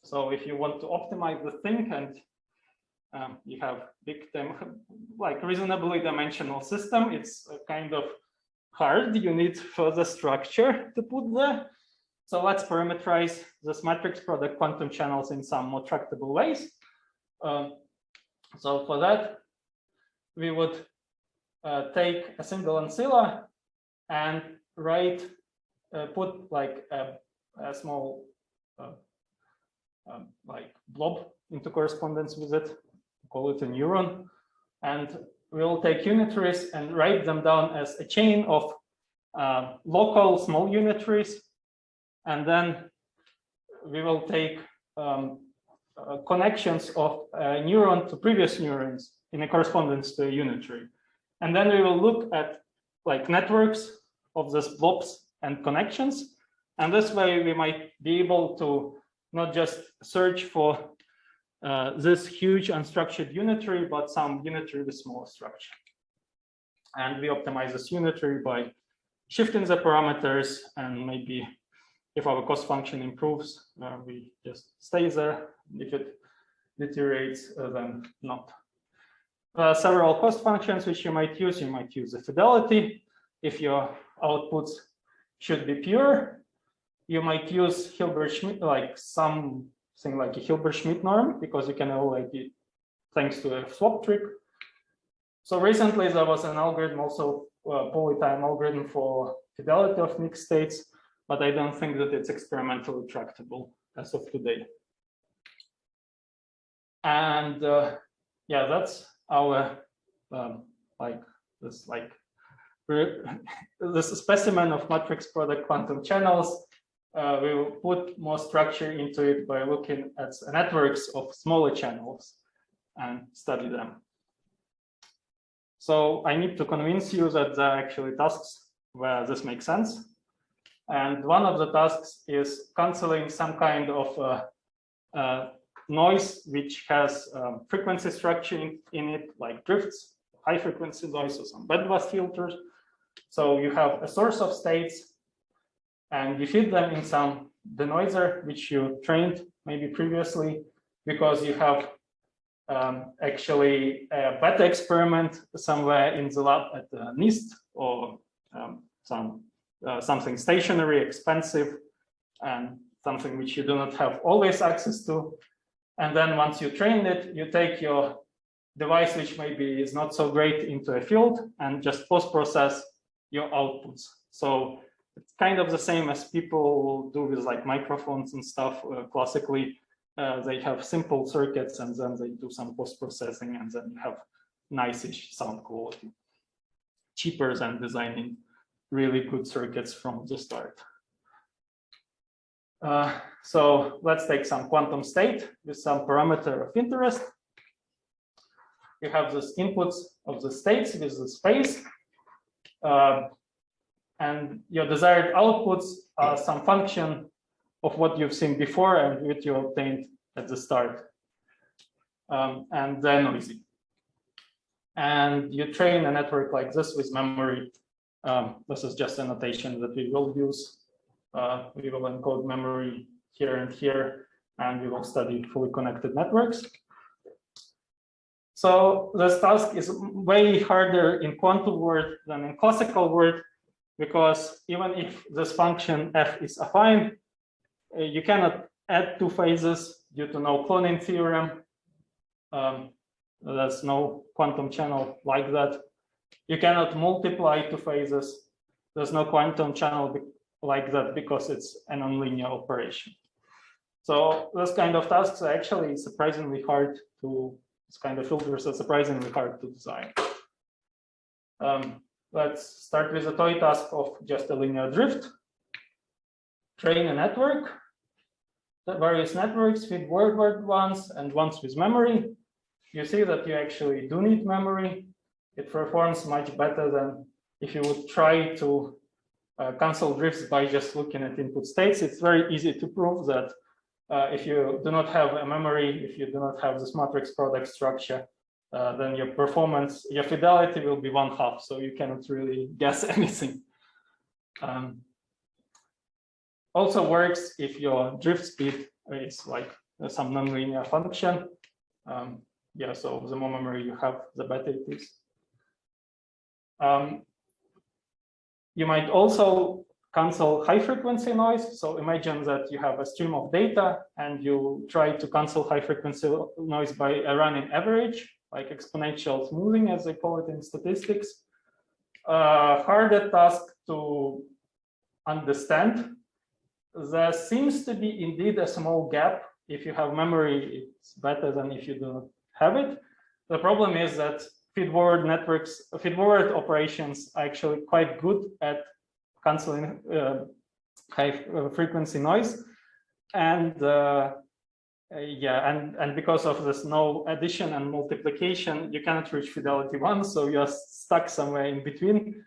So if you want to optimize the thing and you have big like reasonably dimensional system, it's kind of hard. You need further structure to put there. So let's parameterize this matrix product quantum channels in some more tractable ways. So for that, we would take a single ancilla and put like a small like blob into correspondence with it, call it a neuron, and we'll take unitaries and write them down as a chain of local small unitaries, and then we will take connections of a neuron to previous neurons in a correspondence to a unitary. And then we will look at like networks of these blobs and connections And this way we might be able to not just search for this huge unstructured unitary, but some unitary with small structure. And we optimize this unitary by shifting the parameters, and maybe if our cost function improves, we just stay there. If it deteriorates, then not. Several cost functions which you might use the fidelity. If your outputs should be pure, you might use Hilbert-Schmidt, like something like a Hilbert-Schmidt norm, because you can evaluate it thanks to a swap trick. So recently there was an algorithm, also a polytime algorithm for fidelity of mixed states, but I don't think that it's experimentally tractable as of today. And yeah, that's our this specimen of matrix product quantum channels. We will put more structure into it by looking at networks of smaller channels and study them. So I need to convince you that there are actually tasks where this makes sense. And one of the tasks is canceling some kind of noise which has frequency structure in it, like drifts, high frequency noise, or some bandpass filters. So you have a source of states, and you feed them in some denoiser which you trained maybe previously, because you have actually a beta experiment somewhere in the lab at NIST, or something stationary, expensive, and something which you do not have always access to. And then once you train it, you take your device, which maybe is not so great, into a field and just post-process your outputs. So it's kind of the same as people do with like microphones and stuff. Classically, they have simple circuits and then they do some post-processing, and then you have nice-ish sound quality. Cheaper than designing really good circuits from the start. So let's take some quantum state with some parameter of interest. You have these inputs of the states with the space, and your desired outputs are some function of what you've seen before and what you obtained at the start, and they're noisy. And you train a network like this with memory. This is just a notation that we will use. We will encode memory here and here, and we will study fully connected networks. So this task is way harder in quantum world than in classical world, because even if this function f is affine, you cannot add two phases due to no cloning theorem. There's no quantum channel like that. You cannot multiply two phases. There's no quantum channel like that because it's a nonlinear operation. So this kind of tasks are actually surprisingly hard to, this kind of filters are surprisingly hard to design. Let's start with a toy task of just a linear drift. Train a network. The various networks feed word ones and ones with memory. You see that you actually do need memory. It performs much better than if you would try to cancel drifts by just looking at input states. It's very easy to prove that if you do not have a memory, if you do not have this matrix product structure, then your performance, your fidelity will be 1/2, so you cannot really guess anything. Also works if your drift speed is like some nonlinear function. Yeah, so the more memory you have, the better it is. You might also cancel high frequency noise. So imagine that you have a stream of data and you try to cancel high frequency noise by a running average, like exponential smoothing, as they call it in statistics. Harder task to understand. There seems to be indeed a small gap. If you have memory, it's better than if you do not have it. The problem is that feed-forward networks, feed-forward operations are actually quite good at canceling high frequency noise, and yeah, and because of this no addition and multiplication, you cannot reach fidelity 1, so you're stuck somewhere in between.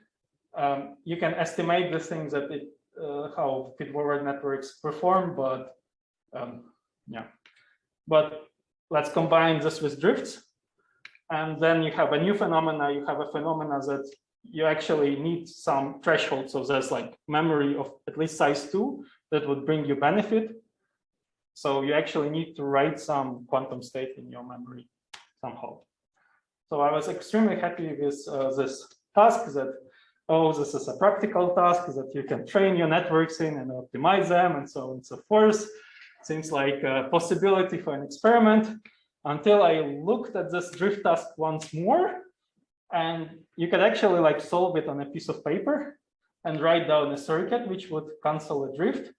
You can estimate the things that how feed-forward networks perform, but yeah. But let's combine this with drifts. And then you have a new phenomena. You have a phenomena that you actually need some threshold. So there's like memory of at least size 2 that would bring you benefit. So you actually need to write some quantum state in your memory somehow. So I was extremely happy with this task that, oh, this is a practical task that you can train your networks in and optimize them and so on and so forth. Seems like a possibility for an experiment until I looked at this drift task once more. And you could actually like solve it on a piece of paper and write down a circuit which would cancel a drift.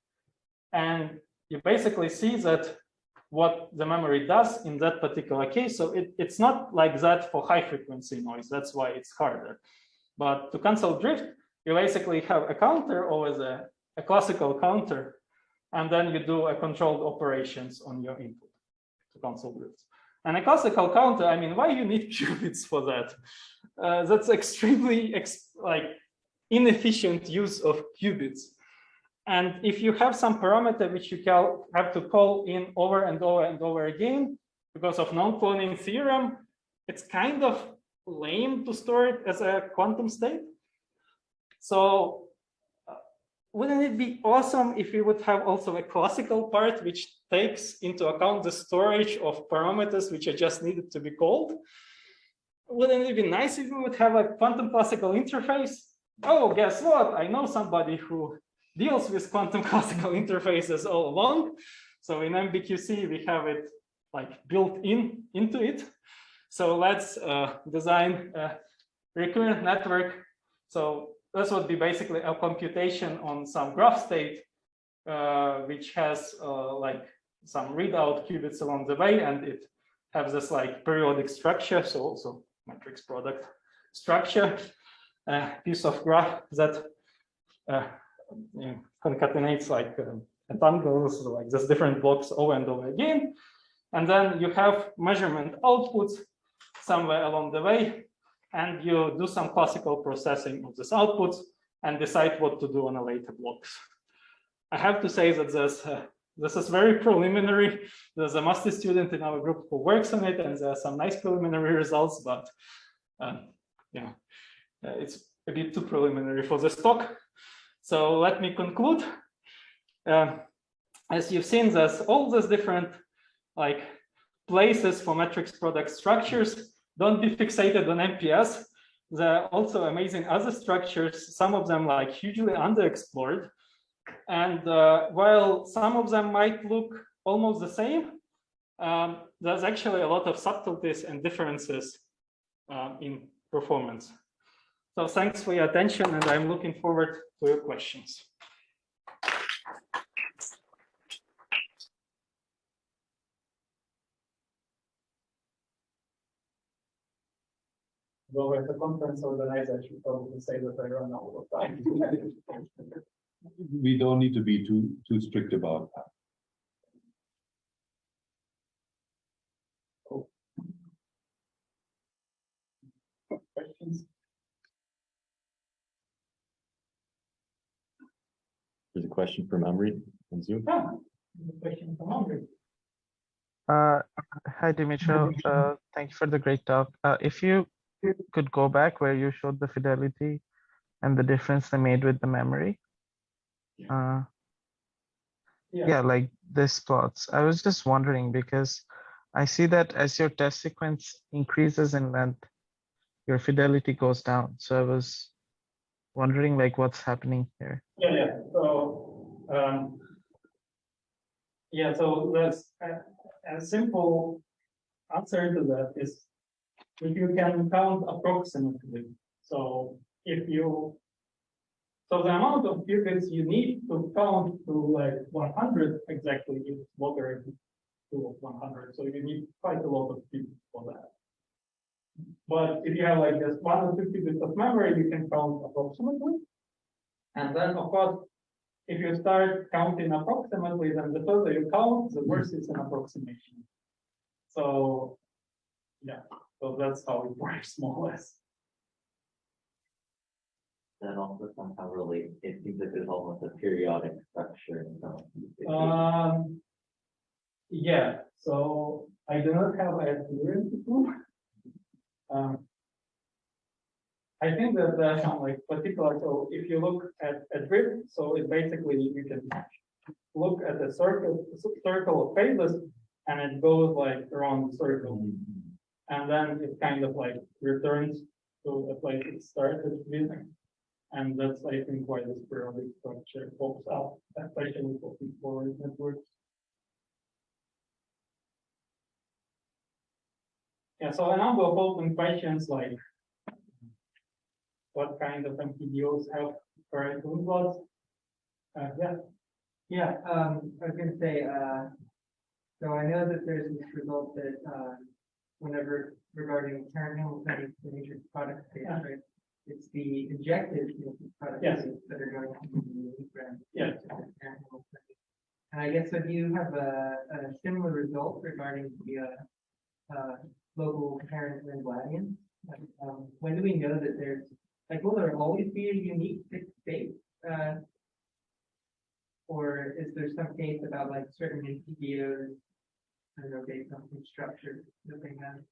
And you basically see that what the memory does in that particular case. So it's not like that for high frequency noise. That's why it's harder. But to cancel drift, you basically have a counter, always a classical counter, and then you do a controlled operations on your input to cancel drifts. And a classical counter, I mean, why you need qubits for that? That's extremely inefficient use of qubits. And if you have some parameter which you have to call in over and over and over again because of non-cloning theorem, it's kind of lame to store it as a quantum state. So wouldn't it be awesome if we would have also a classical part which takes into account the storage of parameters which are just needed to be called? Wouldn't it be nice if we would have a quantum classical interface? Oh, guess what? I know somebody who deals with quantum classical interfaces all along. So in MBQC, we have it like built into it. So let's design a recurrent network. So this would be basically a computation on some graph state, which has like some readout qubits along the way, and it has this like periodic structure. So also matrix product structure, piece of graph that concatenates like entangles, like this different blocks over and over again. And then you have measurement outputs somewhere along the way, and you do some classical processing of these outputs and decide what to do on a later blocks. I have to say that this is very preliminary. There's a master student in our group who works on it, and there are some nice preliminary results, but yeah, it's a bit too preliminary for this talk. So let me conclude. As you've seen, there's all these different like places for matrix product structures. Don't be fixated on MPS. There are also amazing other structures, some of them like hugely underexplored. And while some of them might look almost the same, there's actually a lot of subtleties and differences in performance. So thanks for your attention, and I'm looking forward to your questions. Well, as a conference organizer, I should probably say that I run out of time.
We don't need to be too strict about that.
Cool. Questions?
There's a question from Amri on Zoom.
Question from Andre.
Hi, Dmytro. Thank you for the great talk. If you could go back where you showed the fidelity and the difference they made with the memory. Yeah, like this plots. I was just wondering because I see that as your test sequence increases in length, your fidelity goes down. So I was wondering like what's happening here.
Yeah. So there's a simple answer to that is if you can count approximately. So so the amount of qubits you need to count to like 100 exactly is logarithm to 100. So you need quite a lot of qubits for that. But if you have like just 1 or 2 qubits of memory, you can count approximately. And then of course, if you start counting approximately, then the further you count, the worse it's an approximation. So yeah, so that's how it works more or less.
that also somehow relate? It seems like there's almost a periodic structure in some of these.
Yeah, so I do not have a theorem to prove. I think that there's some like particular, so if you look at a drift, so it basically you can look at a circle of phases and it goes like around the circle. And then it kind of like returns to a place it started with. And that's, I think, why this periodic structure pops up, especially for recurrent networks. Yeah, so a number of open questions like what kind of MPDOs have current inputs?
Yeah, I was going to say, so I know that there's this result that whenever regarding current Hamiltonian matrix product space, right? It's the injected product space that are going to be unique random.
Yeah.
And I guess if you have a similar result regarding the local parent Lymphadene, when do we know that there's like, will there always be a unique fixed state? Or is there some case about like certain MPDOs, I don't know, based on some structure that they have,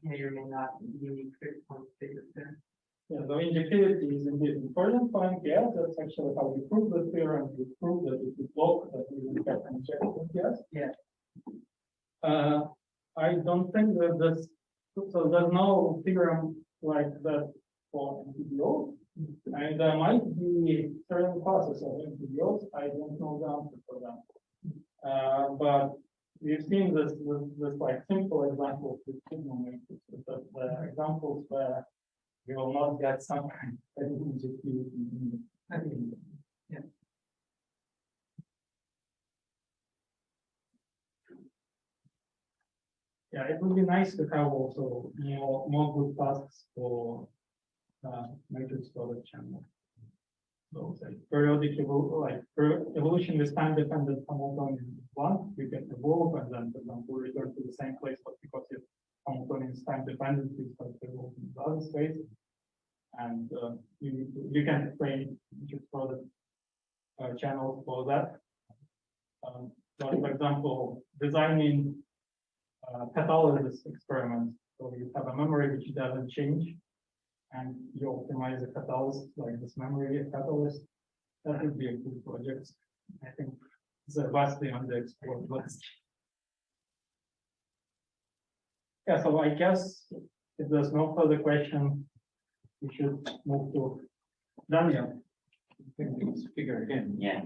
may or may not be unique fixed point state there?
Yeah, the injectivity is indeed important point. Yeah, that's actually how we prove the theorem. We prove that if we block that we will get an injective. Yes.
Yeah.
I don't think that this, so there's no theorem like that for MPDOs. And there might be certain classes of MPDOs. I don't know the answer for them. But we've seen this like simple examples with signal matrices, but the examples where you will not get some kind of injectivity.
Yeah.
Yeah, it would be nice to have also more good tasks for matrix product channel. So like periodic evolution with time dependent Hamiltonian is one, you can evolve and then for example return to the same place, but because if Hamiltonian is time dependent, you start to evolve in the other space. And you can explain matrix product channels for that. So for example, designing catalysis experiments. So you have a memory which doesn't change, and you optimize the catalyst like this memory catalyst. That would be a good project. I think it's a vastly underexplored list. Yeah, so I guess if there's no further question, we should move to Daniel.
Figure again.
Yeah.